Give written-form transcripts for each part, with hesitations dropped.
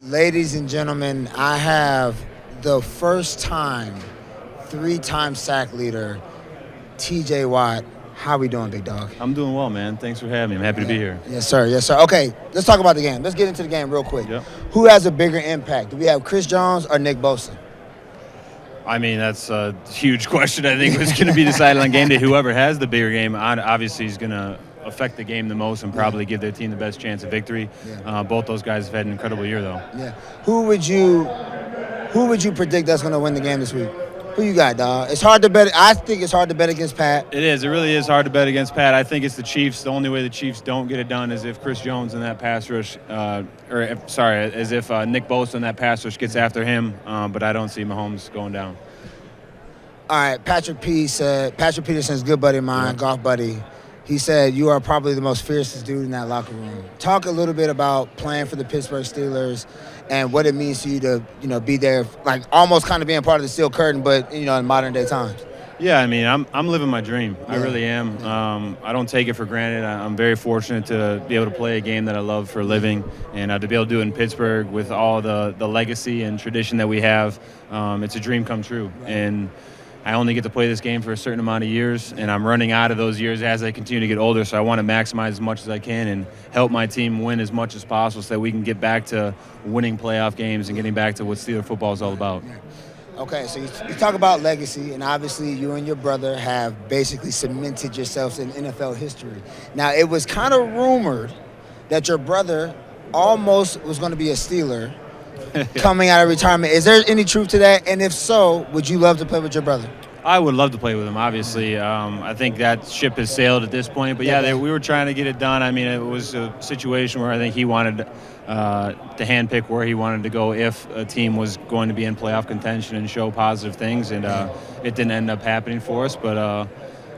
Ladies and gentlemen, I have the first time, 3-time sack leader, TJ Watt. How we doing, big dog? I'm doing well, man. Thanks for having me. I'm happy to be here. Yes, sir. Yes, sir. Okay, let's talk about the game. Let's get into the game real quick. Yep. Who has a bigger impact? Do we have Chris Jones or Nick Bosa? I mean, that's a huge question. I think it's going to be decided on game day. Whoever has the bigger game, obviously, is going to affect the game the most and probably give their team the best chance of victory. Yeah. Both those guys have had an incredible year, though. Yeah. Who would you predict that's going to win the game this week? Who you got, dog? It's hard to bet. I think it's hard to bet against Pat. It is. It really is hard to bet against Pat. I think it's the Chiefs. The only way the Chiefs don't get it done is if Chris Jones in that pass rush, as if Nick Bosa in that pass rush gets after him. But I don't see Mahomes going down. All right, Patrick Peterson's a good buddy of mine, golf buddy. He said, you are probably the most fiercest dude in that locker room. Talk a little bit about playing for the Pittsburgh Steelers and what it means to you to, be there, like almost kind of being part of the steel curtain, but, in modern day times. Yeah, I mean, I'm living my dream. I really am. I don't take it for granted. I'm very fortunate to be able to play a game that I love for a living, and to be able to do it in Pittsburgh with all the legacy and tradition that we have. It's a dream come true. Right. And I only get to play this game for a certain amount of years, and I'm running out of those years as I continue to get older, so I want to maximize as much as I can and help my team win as much as possible so that we can get back to winning playoff games and getting back to what Steeler football is all about. Okay, so you talk about legacy, and obviously you and your brother have basically cemented yourselves in NFL history. Now, it was kind of rumored that your brother almost was going to be a Steeler coming out of retirement. Is there any truth to that? And if so, would you love to play with your brother? I would love to play with him, obviously. I think that ship has sailed at this point. But, we were trying to get it done. I mean, it was a situation where I think he wanted to handpick where he wanted to go if a team was going to be in playoff contention and show positive things. And it didn't end up happening for us. But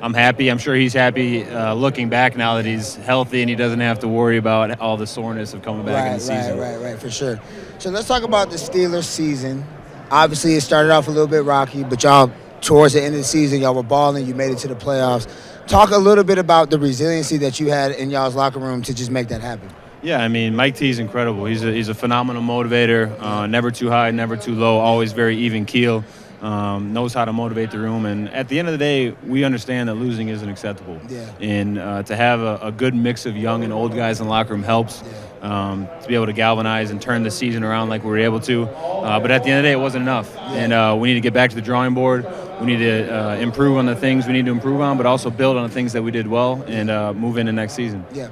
I'm happy. I'm sure he's happy looking back now that he's healthy and he doesn't have to worry about all the soreness of coming back in the season. Right, for sure. So let's talk about the Steelers season. Obviously, it started off a little bit rocky, but y'all, towards the end of the season, y'all were balling. You made it to the playoffs. Talk a little bit about the resiliency that you had in y'all's locker room to just make that happen. Yeah, I mean, Mike T is incredible. He's a phenomenal motivator, never too high, never too low, always very even keel. Knows how to motivate the room, and at the end of the day, we understand that losing isn't acceptable. Yeah. And to have a good mix of young and old guys in the locker room helps. To be able to galvanize and turn the season around like we were able to. But at the end of the day, it wasn't enough. And we need to get back to the drawing board. We need to improve on the things we need to improve on, but also build on the things that we did well and move into next season. Yeah.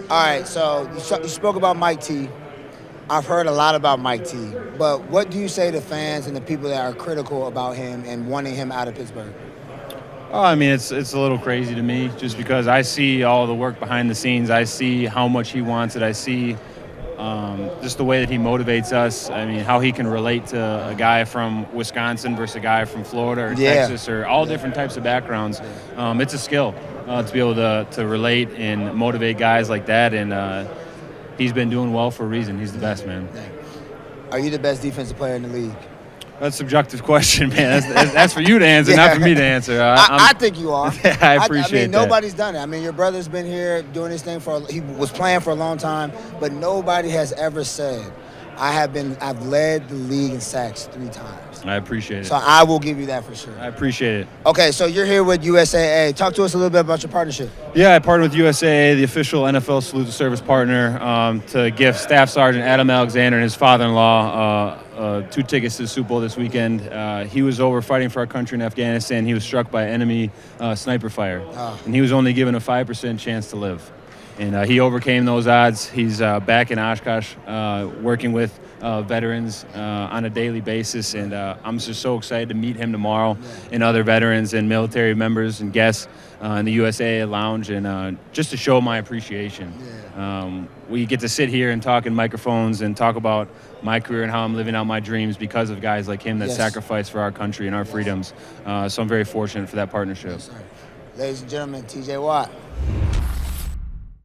All right, so you spoke about Mike T. I've heard a lot about Mike T, but what do you say to fans and the people that are critical about him and wanting him out of Pittsburgh? Oh, I mean, it's a little crazy to me just because I see all the work behind the scenes. I see how much he wants it. I see just the way that he motivates us. I mean, how he can relate to a guy from Wisconsin versus a guy from Florida or Texas or all different types of backgrounds. It's a skill to be able to relate and motivate guys like that, and he's been doing well for a reason. He's the best, man. Are you the best defensive player in the league? That's a subjective question, man. That's for you to answer, not for me to answer. I think you are. I appreciate that. Nobody's done it. I mean, your brother's been here doing his thing he was playing for a long time, but nobody has ever said, I've led the league in sacks 3 times. I appreciate it. So I will give you that for sure. I appreciate it. Okay, so you're here with USAA. Talk to us a little bit about your partnership. Yeah, I partnered with USAA, the official NFL Salute to Service partner, to give Staff Sergeant Adam Alexander and his father-in-law 2 tickets to the Super Bowl this weekend. He was over fighting for our country in Afghanistan. He was struck by enemy sniper fire, and he was only given a 5% chance to live. And he overcame those odds. He's back in Oshkosh working with veterans on a daily basis, and I'm just so excited to meet him tomorrow and other veterans and military members and guests in the USAA lounge, and just to show my appreciation. We get to sit here and talk in microphones and talk about my career and how I'm living out my dreams because of guys like him that sacrificed for our country and our freedoms. So I'm very fortunate for that partnership. Yes, ladies and gentlemen, TJ Watt.